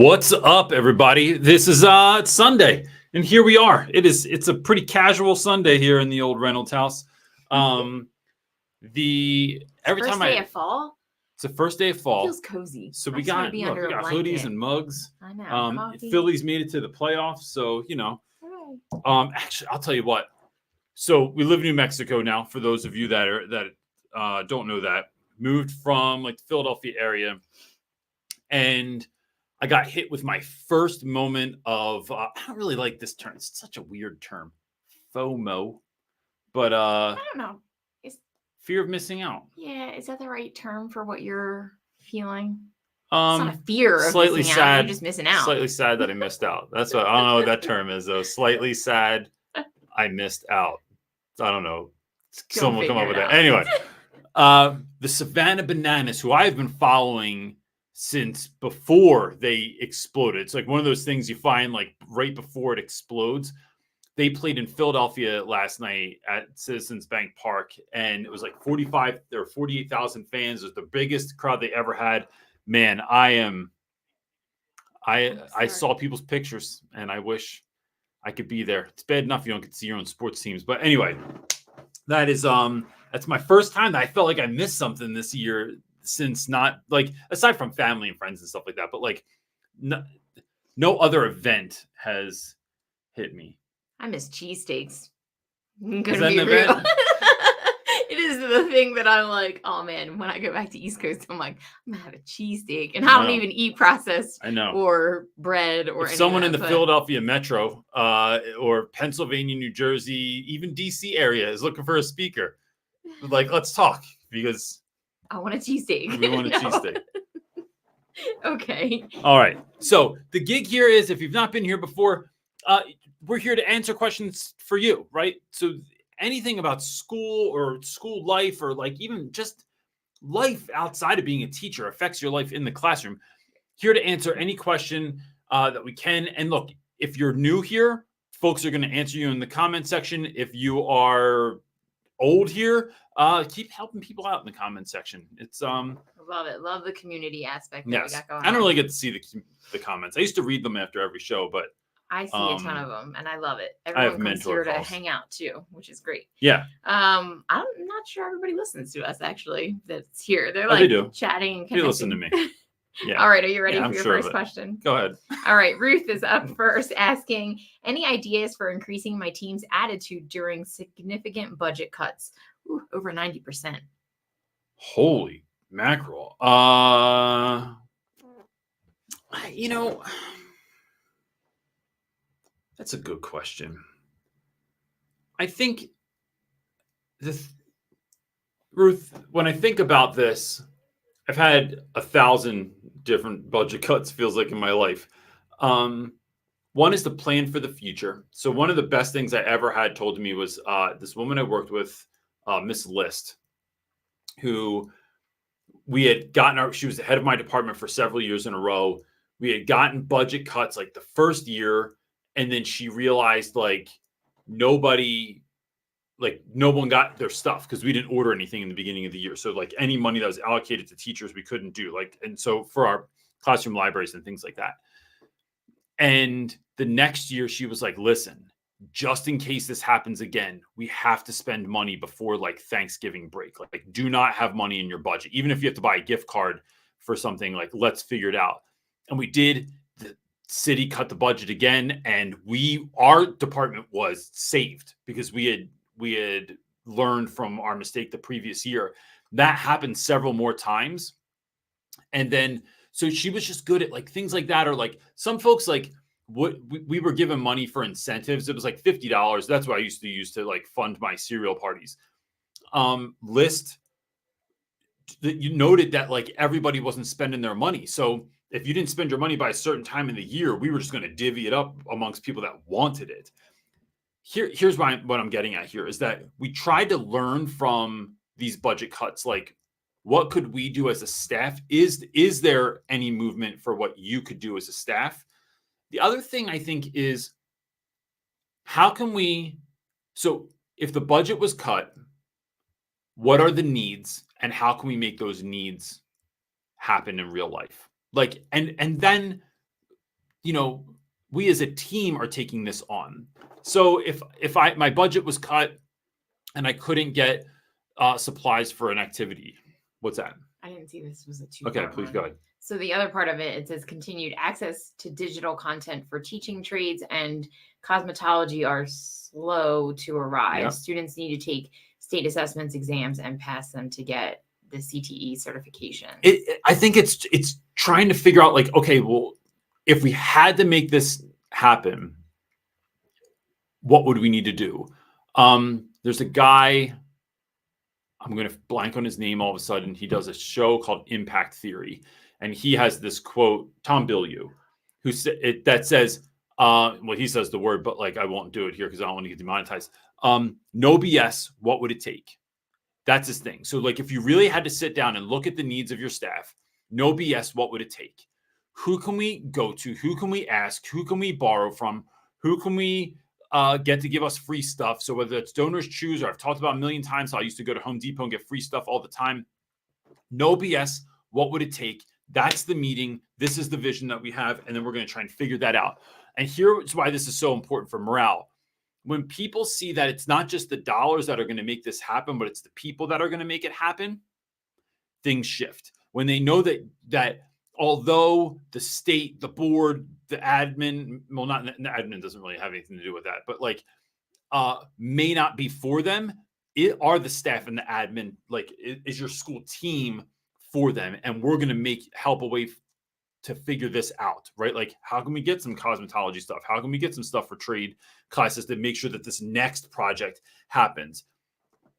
What's up, everybody? This is it's Sunday, and here we are. It's a pretty casual Sunday here in the old Reynolds house. Every First time day of fall it's the first day of fall. feels cozy. So I we just wanna got be look, under we a got hoodies blanket. and mugs. I know. Coffee. Phillies made it to the playoffs, so Hooray. actually, I'll tell you what. So we live in New Mexico now. For those of you that don't know that, moved from like the Philadelphia area, and I got hit with my first moment of I don't really like this term. It's such a weird term, FOMO, but I don't know. fear of missing out. Yeah, is that the right term for what you're feeling? It's Um, not a fear of slightly missing out. sad. You're just missing out. Slightly sad that I missed out. That's what I don't know what that term is though. Slightly sad, I missed out. I don't know. Someone will come up with that. Anyway, the Savannah Bananas, who I've been following since before they exploded. It's like one of those things you find like right before it explodes. They played in Philadelphia last night at Citizens Bank Park, and it was like 48,000 fans. It was the biggest crowd they ever had. Man, I saw people's pictures, and I wish I could be there. It's bad enough you don't get to see your own sports teams, but anyway, that's my first time that I felt like I missed something this year, since not like aside from family and friends and stuff like that, but like no other event has hit me. I miss cheesesteaks. Is that an event? It is the thing that I'm like, oh man, when I go back to East Coast, I'm like, I'm gonna have a cheesesteak. And I don't even eat processed or bread or anything. Someone in the Philadelphia metro or Pennsylvania, New Jersey, even DC area is looking for a speaker, like, let's talk, because I want a cheesesteak. We want a cheesesteak. Okay. All right. So the gig here is, if you've not been here before, we're here to answer questions for you, right? So anything about school or school life, or like even just life outside of being a teacher affects your life in the classroom. Here to answer any question that we can. And look, if you're new here, folks are going to answer you in the comment section. If you are old here, keep helping people out in the comment section. It's love it. Love the community aspect that yes. we got going I don't on. really get to see the comments. I used to read them after every show, but I see a ton of them, and I love it. I have Everyone comes here calls to hang out too, which is great. Yeah. I'm not sure everybody listens to us actually. That's here. They're like chatting and connecting. They listen to me. Yeah. All right. Are you ready for I'm your sure first question? Go ahead. All right. Ruth is up first, asking, any ideas for increasing my team's attitude during significant budget cuts? Ooh, over 90%. Holy mackerel. That's a good question. I think Ruth, when I think about this, I've had 1,000 different budget cuts, feels like, in my life. One is to plan for the future. So one of the best things I ever had told to me was this woman I worked with, Miss List, who we had gotten she was the head of my department for several years in a row. We had gotten budget cuts like the first year, and then she realized like no one got their stuff because we didn't order anything in the beginning of the year. So like any money that was allocated to teachers, we couldn't do, and so for our classroom libraries and things like that. And the next year she was like, listen, just in case this happens again, we have to spend money before like Thanksgiving break. Like do not have money in your budget. Even if you have to buy a gift card for something, like let's figure it out. And we did. The city cut the budget again, and our department was saved because we had learned from our mistake the previous year. That happened several more times. And then, so she was just good at like things like that, or like some folks like what we were given money for incentives. It was like $50. That's what I used to use to like fund my cereal parties. List that you noted that like everybody wasn't spending their money. So if you didn't spend your money by a certain time in the year, we were just going to divvy it up amongst people that wanted it. Here's what I'm getting at here is that we tried to learn from these budget cuts. Like, what could we do as a staff? Is there any movement for what you could do as a staff? The other thing I think is, how can we, so if the budget was cut, what are the needs and how can we make those needs happen in real life? Like, and then we as a team are taking this on. So if my budget was cut and I couldn't get supplies for an activity, what's that? I didn't see this was a two-part Okay, please go ahead. So the other part of it says continued access to digital content for teaching trades and cosmetology are slow to arrive. Yep. Students need to take state assessments, exams, and pass them to get the CTE certification. I think it's trying to figure out, like, okay, well, if we had to make this happen, what would we need to do? There's a guy, I'm going to blank on his name all of a sudden. He does a show called Impact Theory. And he has this quote, Tom Bilyeu, that says, well, he says the word, but like, I won't do it here because I don't want to get demonetized. No BS, what would it take? That's his thing. So like, if you really had to sit down and look at the needs of your staff, no BS, what would it take? Who can we go to? Who can we ask? Who can we borrow from? Who can we get to give us free stuff? So whether it's Donors Choose, or I've talked about a million times, so I used to go to Home Depot and get free stuff all the time. No BS, what would it take? That's the meeting. This is the vision that we have. And then we're going to try and figure that out. And here's why this is so important for morale. When people see that it's not just the dollars that are going to make this happen, but it's the people that are going to make it happen, things shift. When they know that although the state, the board, the admin, well, not the admin doesn't really have anything to do with that, but like may not be for them, it are the staff and the admin, like is your school team for them. And we're going to help a way to figure this out, right? Like, how can we get some cosmetology stuff? How can we get some stuff for trade classes to make sure that this next project happens?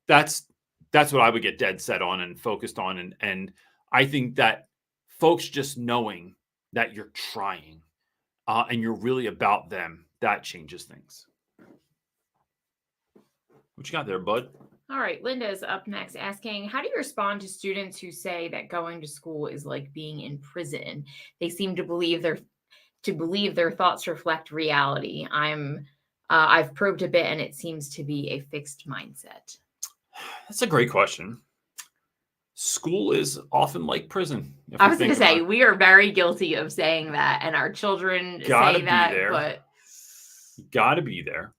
That's what I would get dead set on and focused on. And I think that folks just knowing that you're trying and you're really about them, that changes things. What you got there, bud? All right, Linda's up next asking, how do you respond to students who say that going to school is like being in prison? They seem to believe their thoughts reflect reality. I've probed a bit and it seems to be a fixed mindset. That's a great question. School is often like prison. I was going to say, we are very guilty of saying that, and our children say that, but you got to be there.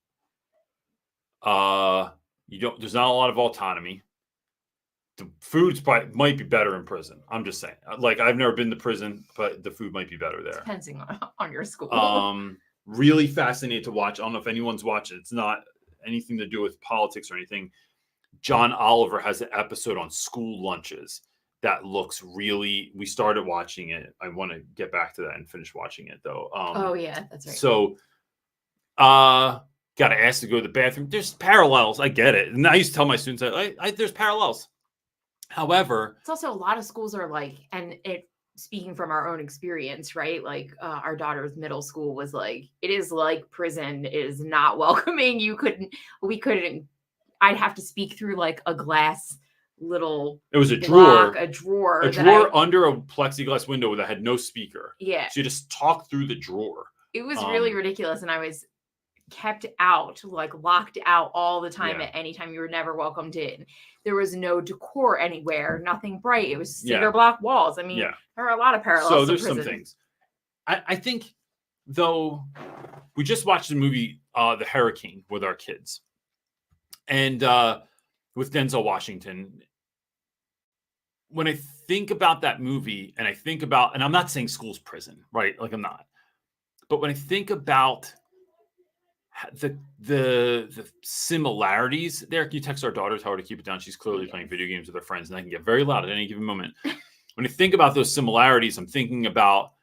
There's not a lot of autonomy. The food's might be better in prison. I'm just saying. Like, I've never been to prison, but the food might be better there. Depending on your school. Really fascinating to watch. I don't know if anyone's watching. It's not anything to do with politics or anything. John Oliver has an episode on school lunches that looks really, we started watching it. I want to get back to that and finish watching it though. Oh yeah, that's right. So, got to ask to go to the bathroom. There's parallels. I get it. And I used to tell my students that there's parallels. However, it's also a lot of schools are like, and speaking from our own experience, right? Like our daughter's middle school was like, it is like prison. It is not welcoming. We couldn't, I'd have to speak through like a glass little. It was a drawer under a plexiglass window that had no speaker. Yeah. So you just talk through the drawer. It was really ridiculous. And I was kept out, like locked out all the time. At any time. You were never welcomed in. There was no decor anywhere, nothing bright. It was cinder block walls. I mean, there are a lot of parallels. So there's some things. I think, though, we just watched the movie The Hurricane with our kids. And with Denzel Washington. When I think about that movie, and I think about, and I'm not saying school's prison, right? Like, I'm not. But when I think about the similarities there, can you text our daughter, tell her to keep it down? She's clearly playing video games with her friends, and I can get very loud at any given moment. When I think about those similarities, I'm thinking about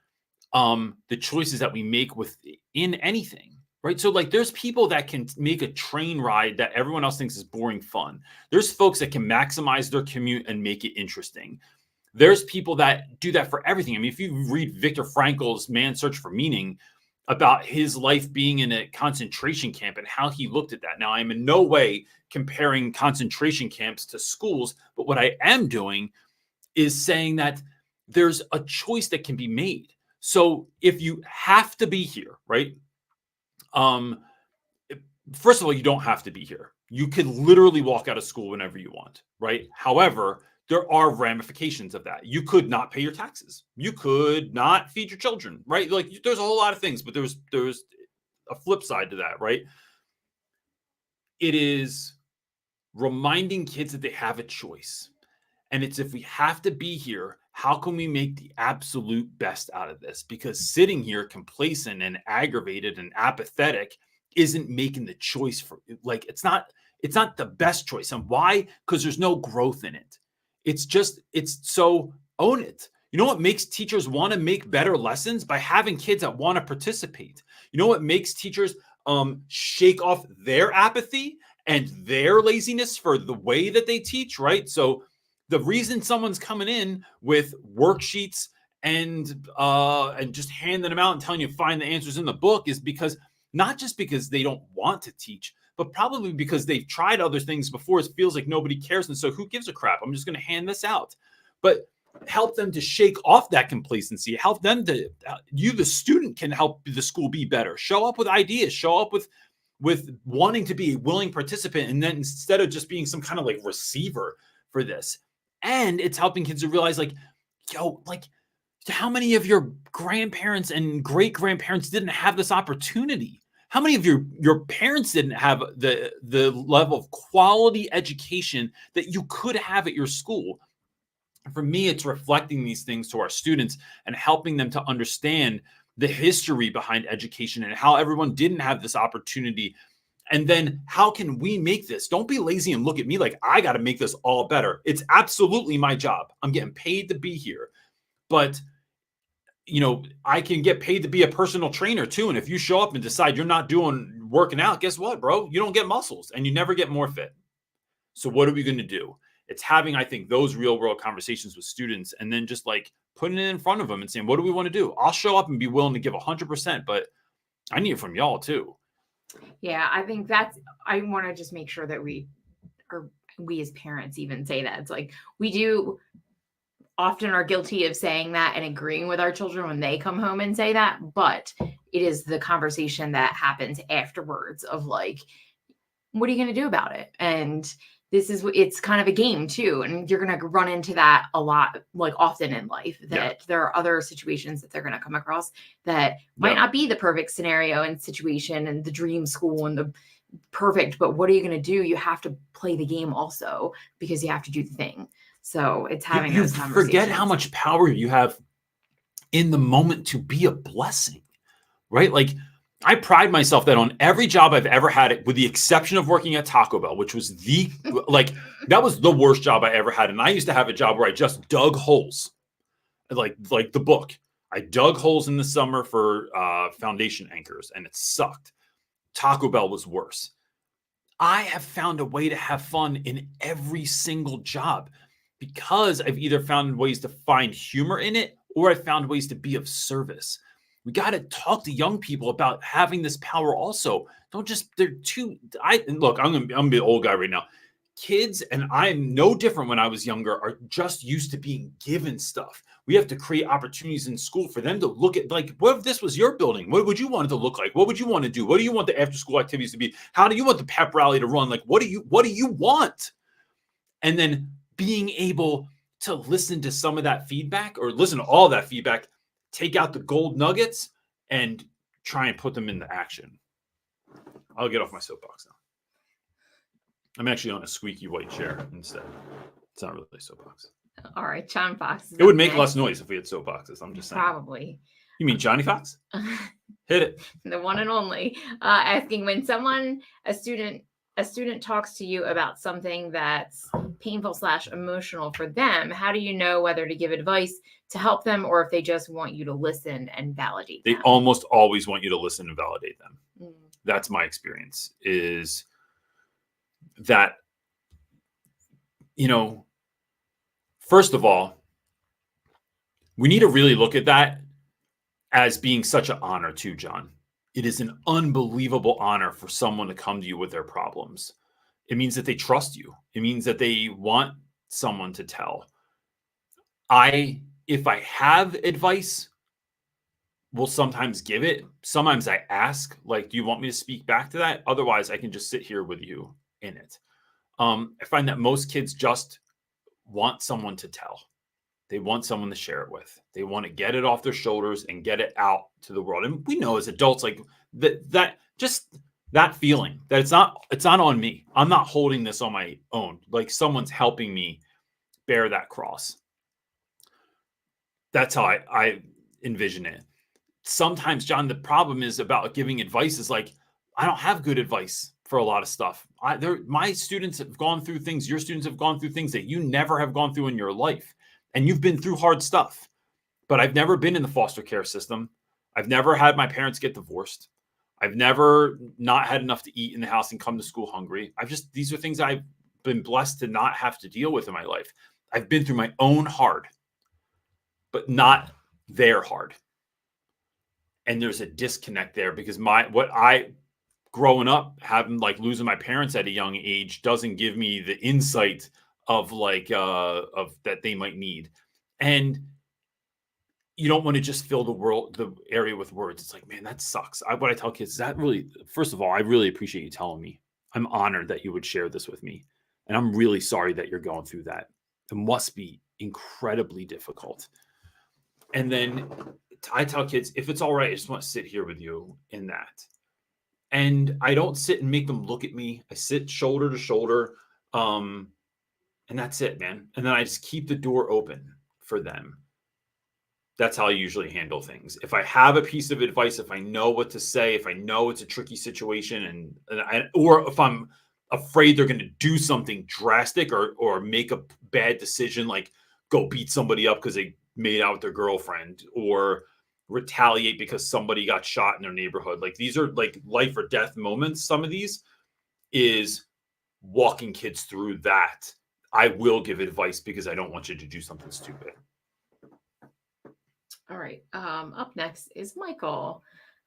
the choices that we make within anything, right? So like, there's people that can make a train ride that everyone else thinks is boring fun. There's folks that can maximize their commute and make it interesting. There's people that do that for everything. I mean, if you read Viktor Frankl's Man's Search for Meaning, about his life being in a concentration camp and how he looked at that. Now, I'm in no way comparing concentration camps to schools, but what I am doing is saying that there's a choice that can be made. So if you have to be here, right? First of all, you don't have to be here. You can literally walk out of school whenever you want, right? However, there are ramifications of that. You could not pay your taxes. You could not feed your children, right? Like there's a whole lot of things, but there's a flip side to that, right? It is reminding kids that they have a choice. And it's, if we have to be here, how can we make the absolute best out of this? Because sitting here complacent and aggravated and apathetic isn't making the choice for, like, it's not the best choice. And why? Because there's no growth in it. It's so own it. You know what makes teachers want to make better lessons? By having kids that want to participate. You know what makes teachers shake off their apathy and their laziness for the way that they teach, right? So the reason someone's coming in with worksheets and just handing them out and telling you find the answers in the book is because, not just because they don't want to teach, but probably because they've tried other things before. It feels like nobody cares. And so who gives a crap? I'm just going to hand this out. But help them to shake off that complacency. Help them to, you, the student, can help the school be better. Show up with ideas. Show up with wanting to be a willing participant. And then instead of just being some kind of like receiver for this. And it's helping kids to realize, like, yo, like, how many of your grandparents and great grandparents didn't have this opportunity? How many of your parents didn't have the level of quality education that you could have at your school? For me, it's reflecting these things to our students and helping them to understand the history behind education and how everyone didn't have this opportunity. And then how can we make this? Don't be lazy and look at me like I got to make this all better. It's absolutely my job. I'm getting paid to be here. But, you know, I can get paid to be a personal trainer too. And if you show up and decide you're not working out, guess what, bro? You don't get muscles and you never get more fit. So what are we going to do? It's having, I think, those real world conversations with students and then just like putting it in front of them and saying, what do we want to do? I'll show up and be willing to give 100%, but I need it from y'all too. Yeah, I think I want to just make sure that we as parents even say that. It's like, we do often are guilty of saying that and agreeing with our children when they come home and say that, but it is the conversation that happens afterwards of like, what are you going to do about it? And it's kind of a game too. And you're going to run into that a lot, like often in life, that there are other situations that they're going to come across that might not be the perfect scenario and situation and the dream school and the perfect, but what are you going to do? You have to play the game also because you have to do the thing. So it's having those conversations. Forget how much power you have in the moment to be a blessing, right? Like, I pride myself that on every job I've ever had, with the exception of working at Taco Bell, which was that was the worst job I ever had. And I used to have a job where I just dug holes, like the book. I dug holes in the summer for foundation anchors, and it sucked. Taco Bell was worse. I have found a way to have fun in every single job because I've either found ways to find humor in it or I've found ways to be of service. We got to talk to young people about having this power also. Don't just, look, I'm going to be the old guy right now. Kids, and I'm no different when I was younger, are just used to being given stuff. We have to create opportunities in school for them to look at, like, what if this was your building? What would you want it to look like? What would you want to do? What do you want the after school activities to be? How do you want the pep rally to run? Like, what do you want? And then being able to listen to some of that feedback, or listen to all that feedback, take out the gold nuggets and try and put them into action. I'll get off my soapbox now. I'm actually on a squeaky white chair instead. It's not really a soapbox. All right, John Fox. It would make less noise if we had soapboxes. I'm just saying. Probably. You mean Johnny Fox? Hit it. The one and only. Asking, when a student talks to you about something that's painful / emotional for them, how do you know whether to give advice to help them or if they just want you to listen and validate them? They almost always want you to listen and validate them. That's my experience, is that, first of all, we need to really look at that as being such an honor too, John. It is an unbelievable honor for someone to come to you with their problems. It means that they trust you. It means that they want someone to tell. If I have advice, will sometimes give it. Sometimes I ask, like, do you want me to speak back to that? Otherwise, I can just sit here with you in it. I find that most kids just want someone to tell. They want someone to share it with. They want to get it off their shoulders and get it out to the world. And we know as adults, like that just that feeling that it's not on me. I'm not holding this on my own. Like someone's helping me bear that cross. That's how I envision it. Sometimes, John, the problem is about giving advice is like, I don't have good advice for a lot of stuff. My students have gone through things, your students have gone through things that you never have gone through in your life. And you've been through hard stuff. But I've never been in the foster care system. I've never had my parents get divorced. I've never not had enough to eat in the house and come to school hungry. These are things I've been blessed to not have to deal with in my life. I've been through my own hard, but not their hard. And there's a disconnect there because growing up, having like losing my parents at a young age doesn't give me the insight of that they might need. And you don't want to just fill the area with words. It's like, man, that sucks. What I tell kids is that really, first of all, I really appreciate you telling me. I'm honored that you would share this with me. And I'm really sorry that you're going through that. It must be incredibly difficult. And then I tell kids, if it's all right, I just want to sit here with you in that. And I don't sit and make them look at me. I sit shoulder to shoulder. And that's it, man. And then I just keep the door open for them. That's how I usually handle things. If I have a piece of advice, if I know what to say, if I know it's a tricky situation or if I'm afraid they're going to do something drastic or make a bad decision, like go beat somebody up because they made out with their girlfriend or retaliate because somebody got shot in their neighborhood. Like these are like life or death moments. Some of these is walking kids through that. I will give advice because I don't want you to do something stupid. All right. Up next is Michael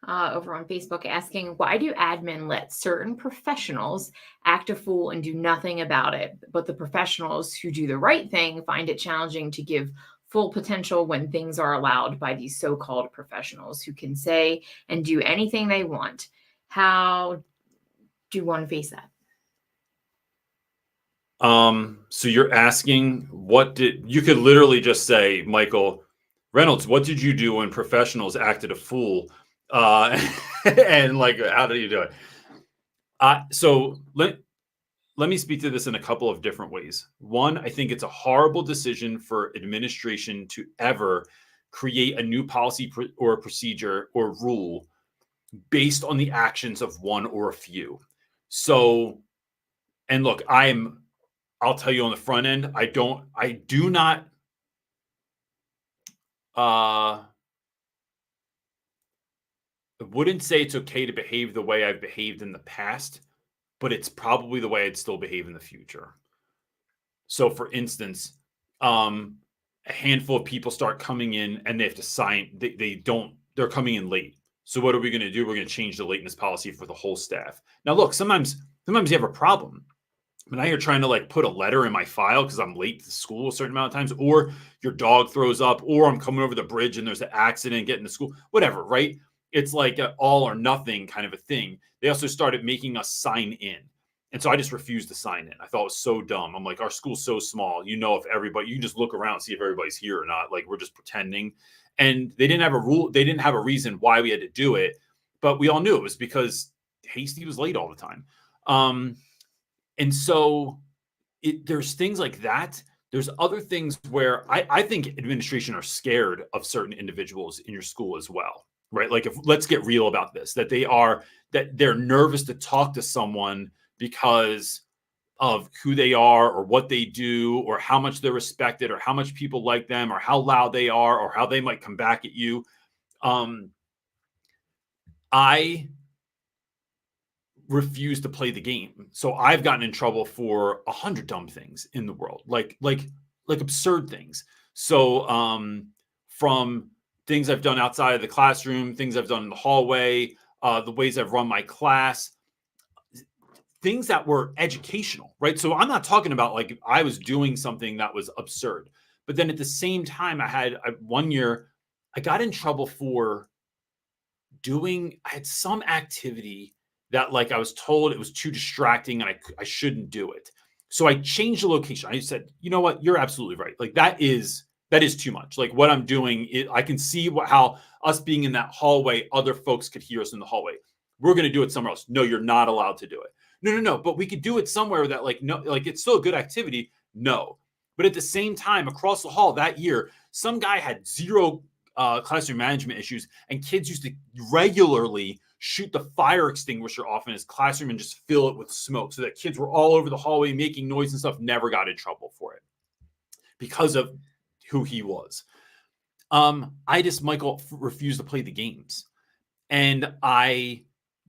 over on Facebook asking, why do admin let certain professionals act a fool and do nothing about it? But the professionals who do the right thing find it challenging to give full potential when things are allowed by these so-called professionals who can say and do anything they want. How do you want to face that? So you're asking you could literally just say, Michael Reynolds, what did you do when professionals acted a fool? And like, how do you do it? So let me speak to this in a couple of different ways. One, I think it's a horrible decision for administration to ever create a new policy or procedure or rule based on the actions of one or a few. So, and look, I'll tell you on the front end, I do not I wouldn't say it's okay to behave the way I've behaved in the past, but it's probably the way I'd still behave in the future. So for instance, a handful of people start coming in and they have to sign, they're coming in late. So what are we going to do? We're going to change the lateness policy for the whole staff. Now look, sometimes you have a problem. But now you're trying to like put a letter in my file because I'm late to school a certain amount of times, or your dog throws up, or I'm coming over the bridge and there's an accident getting to school, whatever, right? It's like an all or nothing kind of a thing. They also started making us sign in. And so I just refused to sign in. I thought it was so dumb. I'm like, our school's so small. You know, if everybody, you just look around and see if everybody's here or not. Like we're just pretending. And they didn't have a rule. They didn't have a reason why we had to do it. But we all knew it was because Hasty was late all the time. And so there's things like that. There's other things where I think administration are scared of certain individuals in your school as well, right? Like let's get real about this, that they're nervous to talk to someone because of who they are or what they do or how much they're respected or how much people like them or how loud they are or how they might come back at you. I refuse to play the game. So I've gotten in trouble for 100 dumb things in the world, like absurd things. So from things I've done outside of the classroom, things I've done in the hallway, the ways I've run my class, things that were educational, right? So I'm not talking about like I was doing something that was absurd. But then at the same time, one year I got in trouble for I had some activity that like I was told it was too distracting and I shouldn't do it. So I changed the location. I said, you know what? You're absolutely right. Like that is too much. Like what I'm doing, I can see how us being in that hallway, other folks could hear us in the hallway. We're going to do it somewhere else. No, you're not allowed to do it. No. But we could do it somewhere that like, no, like it's still a good activity. No. But at the same time, across the hall that year, some guy had zero classroom management issues, and kids used to regularly shoot the fire extinguisher off in his classroom and just fill it with smoke so that kids were all over the hallway making noise and stuff, never got in trouble for it because of who he was. Michael refused to play the games, and I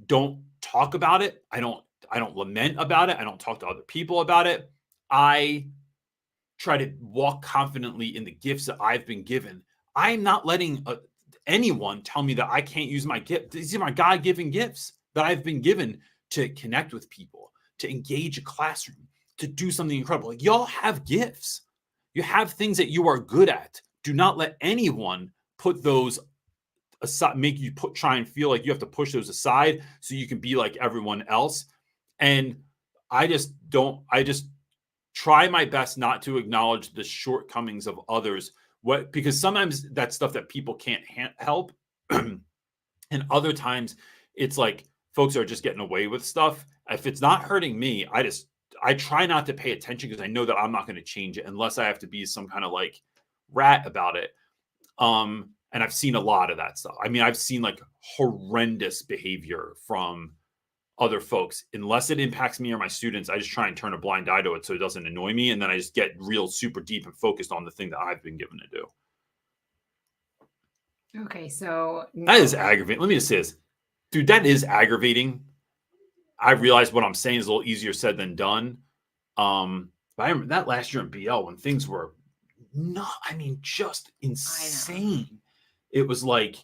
don't talk about it. I don't lament about it. I don't talk to other people about it. I try to walk confidently in the gifts that I've been given. I'm not letting anyone tell me that I can't use my gift. These are my God-given gifts that I've been given to connect with people, to engage a classroom, to do something incredible. Like, y'all have gifts. You have things that you are good at. Do not let anyone put those aside, make you try and feel like you have to push those aside so you can be like everyone else. And I just try my best not to acknowledge the shortcomings of others. Because sometimes that's stuff that people can't help. And other times it's like folks are just getting away with stuff. If it's not hurting me, I try not to pay attention because I know that I'm not going to change it unless I have to be some kind of like rat about it. And I've seen a lot of that stuff. I mean, I've seen like horrendous behavior from other folks. Unless it impacts me or my students, I just try and turn a blind eye to it so it doesn't annoy me. And then I just get real super deep and focused on the thing that I've been given to do. Okay, so that is aggravating. Let me just say this. Dude, that is aggravating. I realize what I'm saying is a little easier said than done. But I remember that last year in BL when things were just insane. It was like,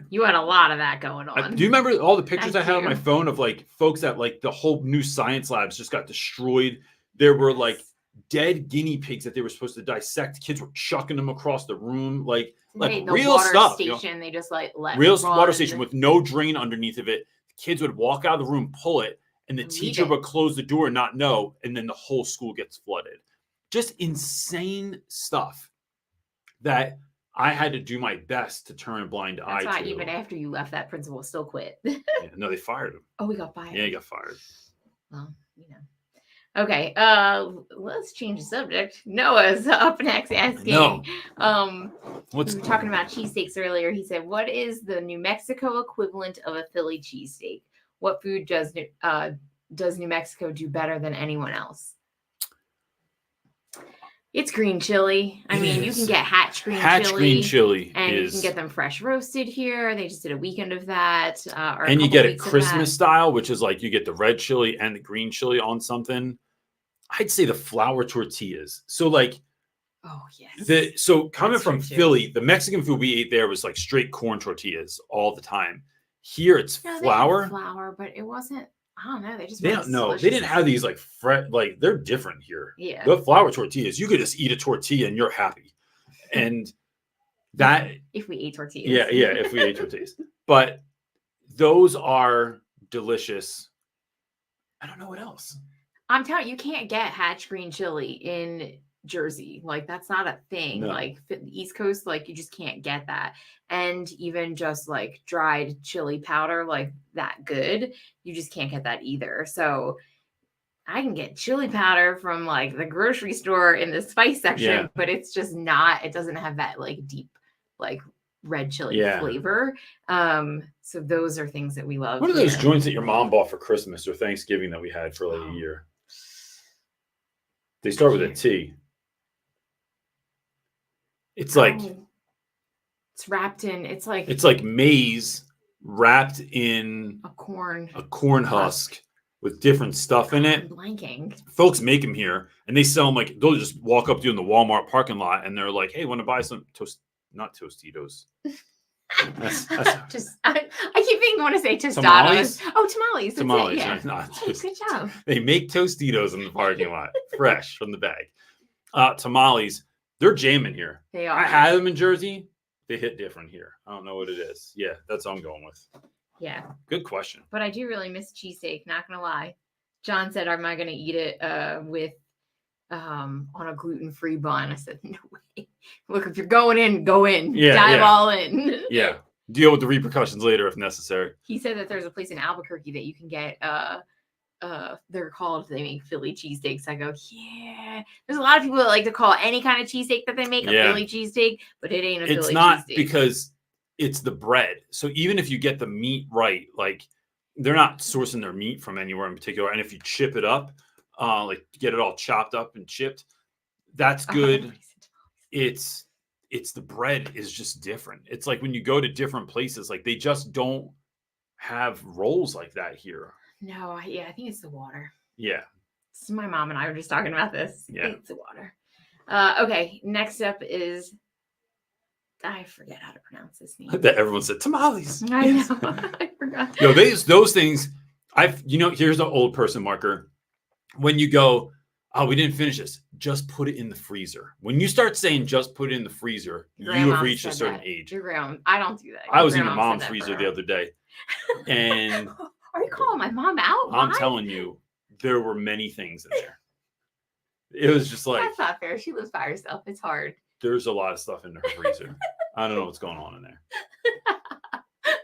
you had a lot of that going on. Do you remember all the pictures I had on my phone of like folks that like the whole new science labs just got destroyed? There were like dead guinea pigs that they were supposed to dissect. Kids were chucking them across the room, like real water stuff. Station, they just like let real water station with no drain underneath of it. Kids would walk out of the room, pull it, and the teacher would close the door and not know, and then the whole school gets flooded. Just insane stuff that I had to do my best to turn a blind eye to. That's why even after you left, that principal still quit. No, they fired him. Oh, he got fired. Yeah, he got fired. Well, Okay, let's change the subject. Noah's up next asking. We were talking about cheesesteaks earlier. He said, "What is the New Mexico equivalent of a Philly cheesesteak? What food does New Mexico do better than anyone else?" It's green chili. I mean, you can get Hatch green chili. And you can get them fresh roasted here. They just did a weekend of that. And you get a Christmas style, which is like you get the red chili and the green chili on something. I'd say the flour tortillas. So like, oh yes. So coming from Philly, the Mexican food we ate there was like straight corn tortillas all the time. Here it's flour. They had flour, but it wasn't. I don't know. They didn't have these like like they're different here. Yeah. The flour tortillas, you could just eat a tortilla and you're happy. And that if we ate tortillas. Yeah, if we ate tortillas. But those are delicious. I don't know what else. I'm telling you, you can't get Hatch green chili in Jersey. Like that's not a thing. No. Like the East Coast, like you just can't get that. And even just like dried chili powder, like that good, you just can't get that either. So I can get chili powder from like the grocery store in the spice section, but it's just not, it doesn't have that like deep, like red chili flavor. So those are things that we love. What are those joints that your mom bought for Christmas or Thanksgiving that we had for like a year? They start with a T. It's like it's wrapped in. It's like maize wrapped in a corn husk with different stuff in it. I'm blanking. Folks make them here, and they sell them like they'll just walk up to you in the Walmart parking lot, and they're like, "Hey, want to buy some not Tostitos." I keep thinking I want to say tostados. Tamales. Tamales. Hey, good job. They make Tostitos in the parking lot, fresh from the bag. Tamales. They're jamming here. They are. I had them in Jersey. They hit different here. I don't know what it is. Yeah, that's what I'm going with. Yeah. Good question. But I do really miss cheesesteak, not going to lie. John said, am I going to eat it with on a gluten-free bun? I said, no way. Look, if you're going in, go in. Dive all in. Yeah. Deal with the repercussions later if necessary. He said that there's a place in Albuquerque that you can get they're called, they make Philly cheesesteaks. I go, yeah. There's a lot of people that like to call any kind of cheesesteak that they make a Philly cheesesteak, but it ain't a Philly cheesesteak. It's not, because it's the bread. So even if you get the meat right, like they're not sourcing their meat from anywhere in particular. And if you chip it up, like get it all chopped up and chipped, that's good. It's the bread is just different. It's like when you go to different places, like they just don't have rolls like that here. No, I think it's the water. Yeah. My mom and I were just talking about this. Yeah. It's the water. Okay, next up is, I forget how to pronounce this name. That everyone said tamales. I know. I forgot. Yo, those things, here's an old person marker. When you go, oh, we didn't finish this, just put it in the freezer. When you start saying just put it in the freezer, you have reached a certain age. Your grandma, I don't do that. I was in your mom's freezer the other day. And are you calling my mom out? I'm telling you, there were many things in there. It was just like, that's not fair. She lives by herself. It's hard. There's a lot of stuff in her freezer. I don't know what's going on in there.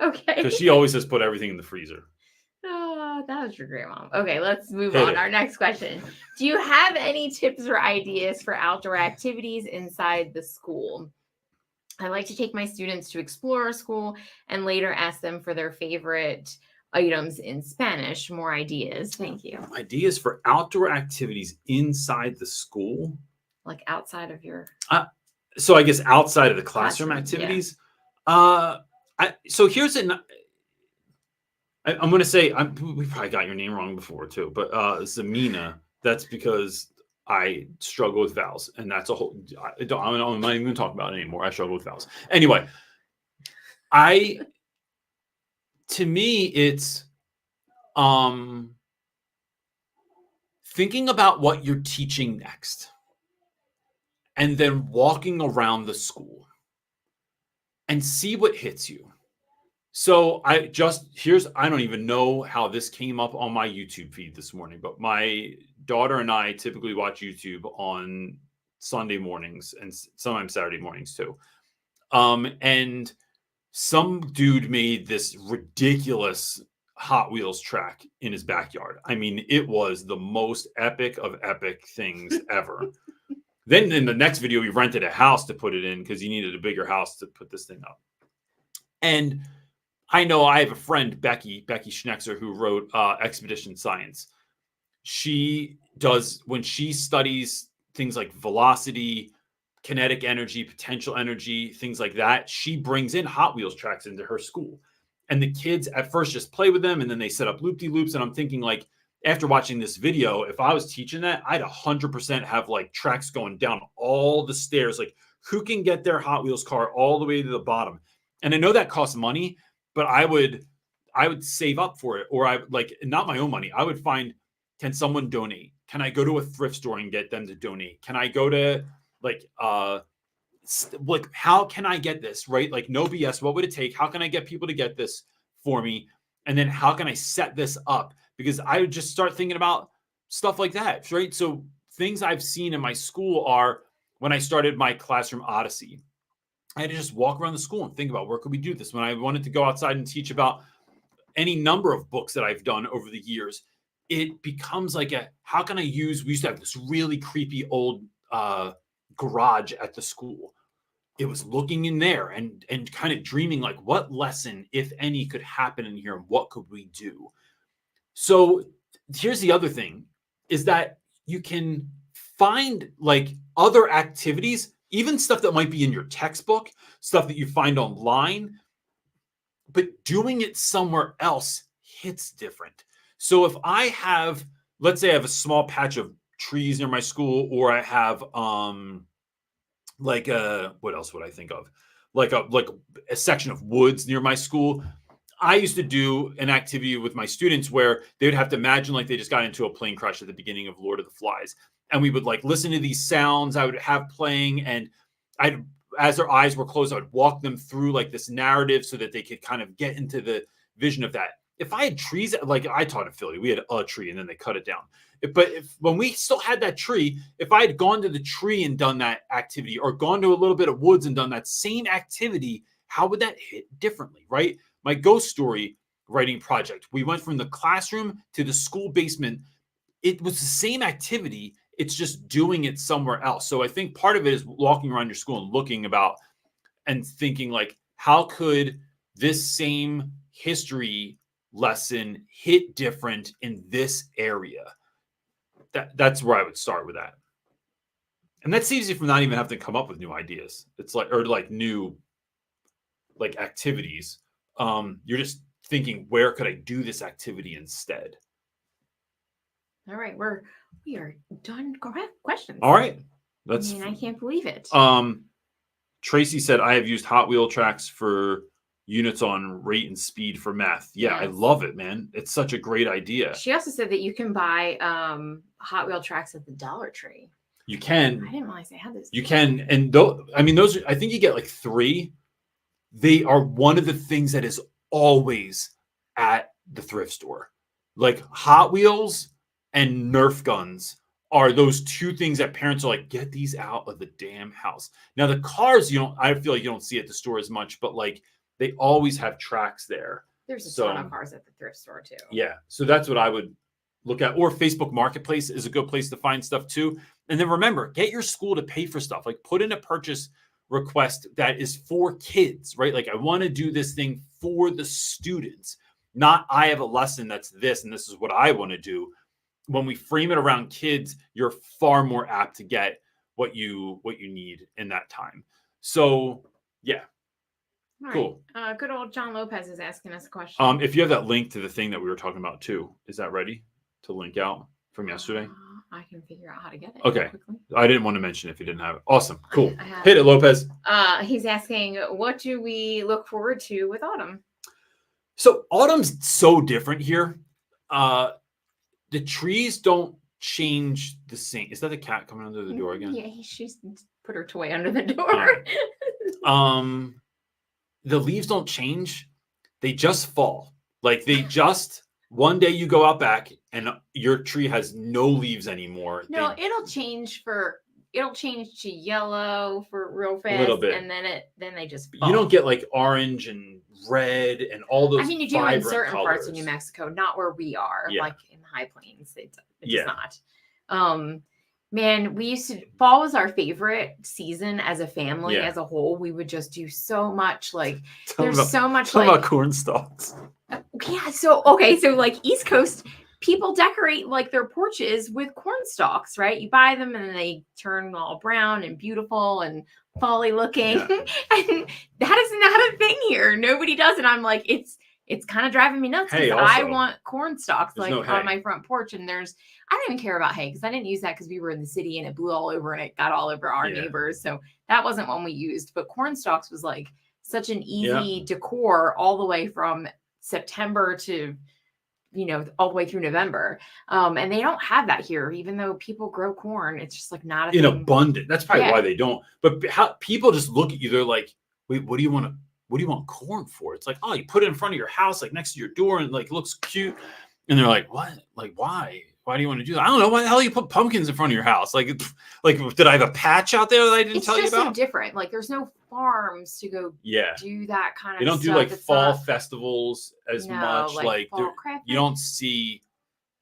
Okay. Because she always has put everything in the freezer. Oh, that was your grandma. Okay, let's move on. Our next question. Do you have any tips or ideas for outdoor activities inside the school? I like to take my students to explore our school and later ask them for their favorite items in Spanish. More ideas. Thank you. Ideas for outdoor activities inside the school? Like outside of your... So I guess outside of the classroom activities. Yeah. So here's I'm going to say, we probably got your name wrong before too, but Zamina, that's because I struggle with vowels, and that's a whole, I'm not even going to talk about it anymore. I struggle with vowels. Anyway, to me, it's thinking about what you're teaching next and then walking around the school and see what hits you. So I don't even know how this came up on my YouTube feed this morning, but my daughter and I typically watch YouTube on Sunday mornings and sometimes Saturday mornings too. And some dude made this ridiculous Hot Wheels track in his backyard. I mean, it was the most epic of epic things ever. Then in the next video, we rented a house to put it in because he needed a bigger house to put this thing up. And I know I have a friend, Becky Schnexer, who wrote Expedition Science. She does, when she studies things like velocity, kinetic energy, potential energy, things like that, she brings in Hot Wheels tracks into her school. And the kids at first just play with them, and then they set up loop-de-loops. And I'm thinking, like, after watching this video, if I was teaching that, I'd 100% have like tracks going down all the stairs. Like, who can get their Hot Wheels car all the way to the bottom? And I know that costs money, but I would save up for it, or not my own money. I would find, can someone donate? Can I go to a thrift store and get them to donate? Can I go to how can I get this, right? Like, no BS. What would it take? How can I get people to get this for me? And then how can I set this up? Because I would just start thinking about stuff like that, right? So things I've seen in my school are, when I started my classroom odyssey, I had to just walk around the school and think about, where could we do this? When I wanted to go outside and teach about any number of books that I've done over the years, it becomes like how can I use, we used to have this really creepy old garage at the school. It was looking in there and kind of dreaming, like, what lesson, if any, could happen in here and what could we do? So here's the other thing, is that you can find like other activities, even stuff that might be in your textbook, stuff that you find online, but doing it somewhere else hits different. So if I have, let's say I have a small patch of trees near my school, or I have what else would I think of? Like a section of woods near my school. I used to do an activity with my students where they would have to imagine like they just got into a plane crash at the beginning of Lord of the Flies. And we would like listen to these sounds I would have playing, and as their eyes were closed, I would walk them through like this narrative so that they could kind of get into the vision of that. if I had trees, like I taught in Philly, we had a tree and then they cut it down. But when we still had that tree, if I had gone to the tree and done that activity, or gone to a little bit of woods and done that same activity, how would that hit differently, right? My ghost story writing project, we went from the classroom to the school basement. It was the same activity. It's just doing it somewhere else. So I think part of it is walking around your school and looking about and thinking like, how could this same history lesson hit different in this area? That's where I would start with that. And that saves you from not even having to come up with new ideas. It's like, or like new like activities. You're just thinking, where could I do this activity instead? All right, we are done. Questions. All right. I can't believe it. Tracy said, I have used Hot Wheel tracks for units on rate and speed for math. Yeah, yes. I love it, man. It's such a great idea. She also said that you can buy Hot Wheel tracks at the Dollar Tree. You can. I didn't realize they had this. You can. And those are, I think you get like 3. They are one of the things that is always at the thrift store. Like Hot Wheels and Nerf guns are those 2 things that parents are like, get these out of the damn house. Now the cars, I feel like you don't see at the store as much, but like they always have tracks there. There's a ton of cars at the thrift store too. Yeah. So that's what I would look at. Or Facebook Marketplace is a good place to find stuff too. And then remember, get your school to pay for stuff. Like put in a purchase request that is for kids, right? Like I want to do this thing for the students, not I have a lesson that's this and this is what I want to do. When we frame it around kids, you're far more apt to get what you need in that time. So yeah. All cool. Right. Good old John Lopez is asking us a question. If you have that link to the thing that we were talking about too, is that ready to link out from yesterday? I can figure out how to get it. Okay. Quickly. I didn't want to mention if you didn't have it. Awesome. Cool. Hit it, Lopez. He's asking, what do we look forward to with autumn? So autumn's so different here. The trees don't change the same. Is that the cat coming under the door again? Yeah, she's put her toy under the door. Yeah. The leaves don't change. They just fall. Like they just, one day you go out back and your tree has no leaves anymore. No, it'll change to yellow for real fast. A little bit. And then they just fall. You don't get like orange and red and all those. I mean, you do in certain colors. Parts of New Mexico, not where we are, like in the high plains. It does not. Man, fall was our favorite season as a family, as a whole. We would just do so much. Like so much. Talk about corn stalks. Yeah. So like East Coast people decorate like their porches with corn stalks, right? You buy them and then they turn all brown and beautiful and folly looking. Yeah. And that is not a thing here. Nobody does it. I'm like, it's kind of driving me nuts because I want corn stalks like on my front porch. And I don't even care about hay because I didn't use that because we were in the city and it blew all over and it got all over our neighbors. So that wasn't one we used. But corn stalks was like such an easy decor all the way from September to, all the way through November. And they don't have that here, even though people grow corn. It's just like not a in abundant. That's probably why they don't. But how people just look at you, they're like, wait, what do you want corn for? It's like, oh, you put it in front of your house, like next to your door, and like looks cute. And they're like, what? Like, why? Why do you want to do that? I don't know. Why the hell you put pumpkins in front of your house? Like, did I have a patch out there that I didn't tell you about? It's just so different. Like, there's no farms to go do that kind of stuff. They don't do like fall festivals as much. Like you don't see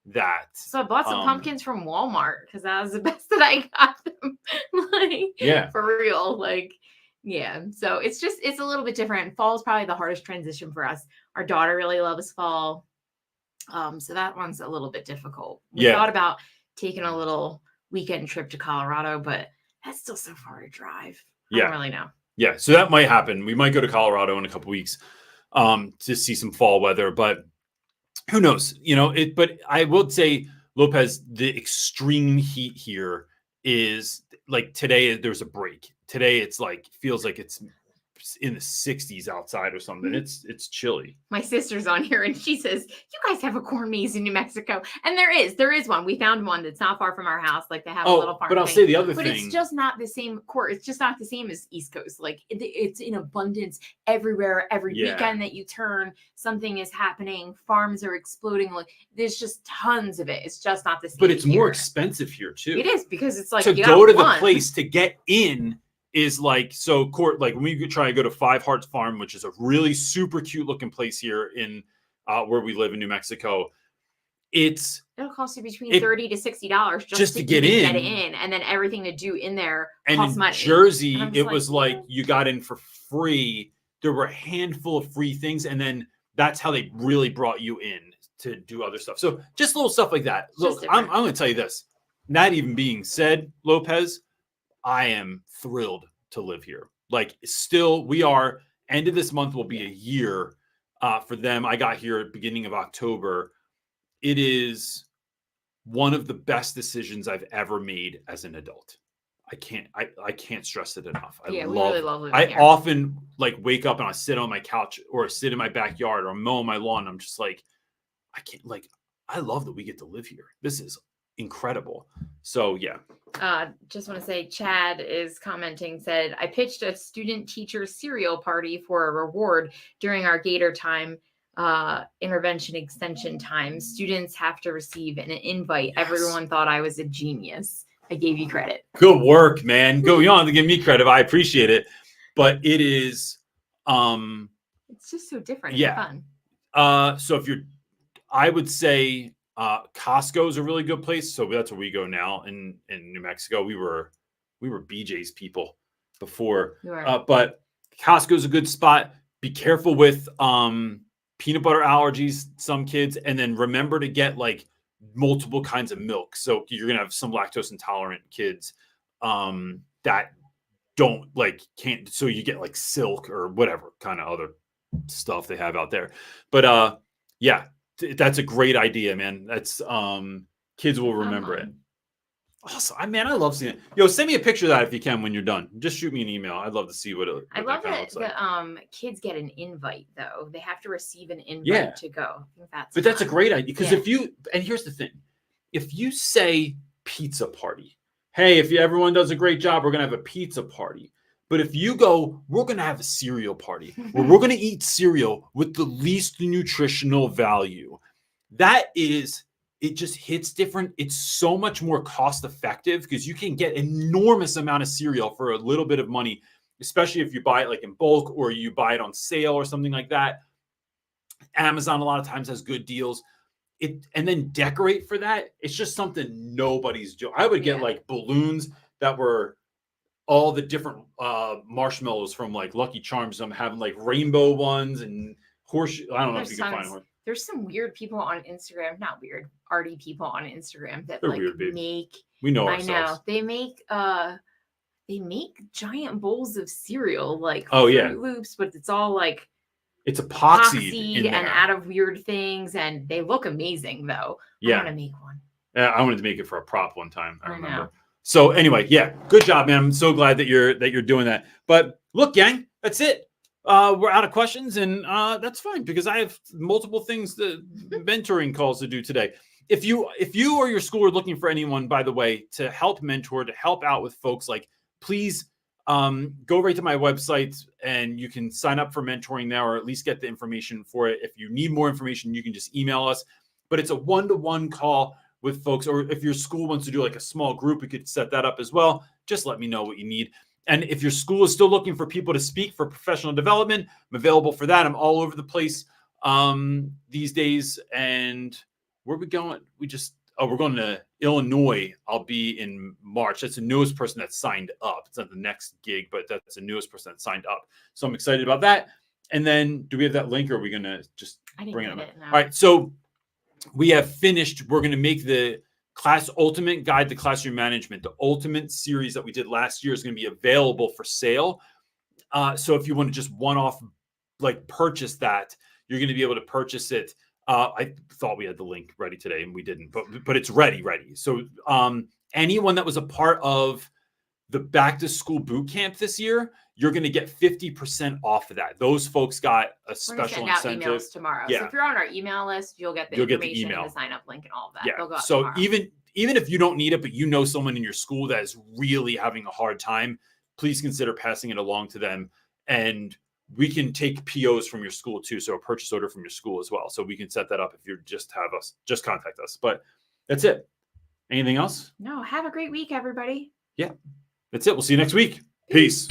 that. So I bought some pumpkins from Walmart because that was the best that I got them. For real. So it's a little bit different. Fall is probably the hardest transition for us. Our daughter really loves fall. So that one's a little bit difficult. We thought about taking a little weekend trip to Colorado, but that's still so far to drive. I don't really know. Yeah. So that might happen. We might go to Colorado in a couple weeks to see some fall weather, but who knows? But I would say, Lopez, the extreme heat here is like today there's a break. Today it's like feels like it's in the 60s outside or something. It's chilly. My sister's on here and she says, you guys have a corn maze in New Mexico. And there is one. We found one that's not far from our house. Like they have a little farm. But I'll thing. say the other but thing. It's just not the same It's just not the same as East Coast. Like it's in abundance everywhere. Every weekend that you turn, something is happening. Farms are exploding. Like there's just tons of it. It's just not the same. But it's here. more expensive here too. It is because it's like to you go to one. the place to get in is like, so court, like when we try to go to Five Hearts Farm, which is a really super cute looking place here in where we live in New Mexico. It'll cost you between $30 to $60 just to get in, and then everything to do in there costs money. In Jersey, it was what? like you got in for free. There were a handful of free things, and then that's how they really brought you in to do other stuff. So just little stuff like that. Look, I'm going to tell you this. That even being said, Lopez, I am thrilled to live here. Like still, we are end of this month will be a year for them. I got here at the beginning of October. It is one of the best decisions I've ever made as an adult. I can't stress it enough. We really love living here. Often like wake up and I sit on my couch or sit in my backyard or mow my lawn. I'm just like, I love that we get to live here. This is incredible. So yeah. Just want to say Chad is commenting, said, I pitched a student teacher cereal party for a reward during our Gator time intervention extension time. Students have to receive an invite. Yes. Everyone thought I was a genius. I gave you credit. Good work, man. Go on to give me credit. I appreciate it. But it is it's just so different. Yeah. And fun. So I would say Costco is a really good place. So that's where we go now in New Mexico. We were BJ's people before, but Costco is a good spot. Be careful with peanut butter allergies, some kids, and then remember to get like multiple kinds of milk. So you're gonna have some lactose intolerant kids that can't. So you get like Silk or whatever kind of other stuff they have out there. But yeah. That's a great idea, man. That's kids will remember it. Awesome. I love seeing it. Yo, send me a picture of that if you can when you're done. Just shoot me an email. I'd love to see what I love that the kids get an invite though. They have to receive an invite to go. I think that's a great idea because and here's the thing. If you say pizza party, hey, if everyone does a great job, we're gonna have a pizza party. But if you go, we're going to have a cereal party where we're going to eat cereal with the least nutritional value. It just hits different. It's so much more cost effective because you can get enormous amount of cereal for a little bit of money, especially if you buy it like in bulk or you buy it on sale or something like that. Amazon a lot of times has good deals. And then decorate for that. It's just something nobody's doing. I would get like balloons that were all the different marshmallows from like Lucky Charms. I'm having like rainbow ones and horseshoe. I don't know if you can find one. There's some weird people on Instagram, not weird, arty people on Instagram that They're like weird, make. We know ourselves. They make giant bowls of cereal like Fruit Loops, but it's all like it's epoxied and out of weird things, and they look amazing though. I want to make one. Yeah, I wanted to make it for a prop one time. I remember. Know. So anyway, good job, man. I'm so glad that you're doing that. But look, gang, that's it. We're out of questions, and that's fine because I have multiple things mentoring calls to do today. If you or your school are looking for anyone, by the way, to help mentor, to help out with folks, like please go right to my website and you can sign up for mentoring now, or at least get the information for it. If you need more information, you can just email us. But it's a one-to-one call with folks, or if your school wants to do like a small group, we could set that up as well. Just let me know what you need. And if your school is still looking for people to speak for professional development, I'm available for that. I'm all over the place these days. And where are we going? We're going to Illinois. I'll be in March. That's the newest person that signed up. It's not the next gig, but that's the newest person that signed up. So I'm excited about that. And then do we have that link, or are we going to just bring it up? No. All right. So we have finished. We're going to make the Class Ultimate Guide to Classroom Management. The Ultimate series that we did last year is going to be available for sale. So if you want to just one-off like purchase that, you're going to be able to purchase it. I thought we had the link ready today and we didn't, but it's ready. So anyone that was a part of the back to school boot camp this year, you're going to get 50% off of that. Those folks got a special incentive. We're emails tomorrow. Yeah. So if you're on our email list, you'll get the information and the sign up link and all of that. Yeah. They'll go out So tomorrow. even if you don't need it, but you know someone in your school that is really having a hard time, please consider passing it along to them. And we can take POs from your school too. So a purchase order from your school as well. So we can set that up if you just contact us. But that's it. Anything else? No, have a great week, everybody. Yeah, that's it. We'll see you next week. Peace.